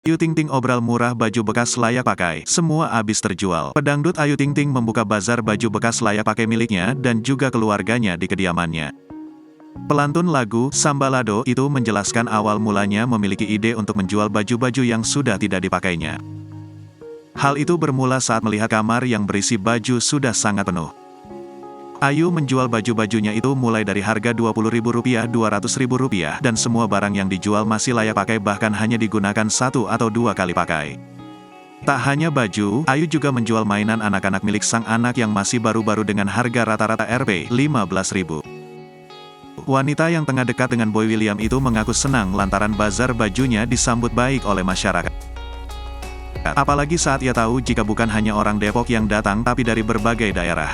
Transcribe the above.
Ayu Ting Ting obral murah baju bekas layak pakai, semua habis terjual. Pedangdut Ayu Ting Ting membuka bazar baju bekas layak pakai miliknya dan juga keluarganya di kediamannya. Pelantun lagu, Sambalado, itu menjelaskan awal mulanya memiliki ide untuk menjual baju-baju yang sudah tidak dipakainya. Hal itu bermula saat melihat kamar yang berisi baju sudah sangat penuh. Ayu menjual baju-bajunya itu mulai dari harga Rp20.000, Rp200.000, dan semua barang yang dijual masih layak pakai bahkan hanya digunakan 1 atau 2 kali pakai. Tak hanya baju, Ayu juga menjual mainan anak-anak milik sang anak yang masih baru-baru dengan harga rata-rata Rp15.000. Wanita yang tengah dekat dengan Boy William itu mengaku senang lantaran bazar bajunya disambut baik oleh masyarakat. Apalagi saat ia tahu jika bukan hanya orang Depok yang datang tapi dari berbagai daerah.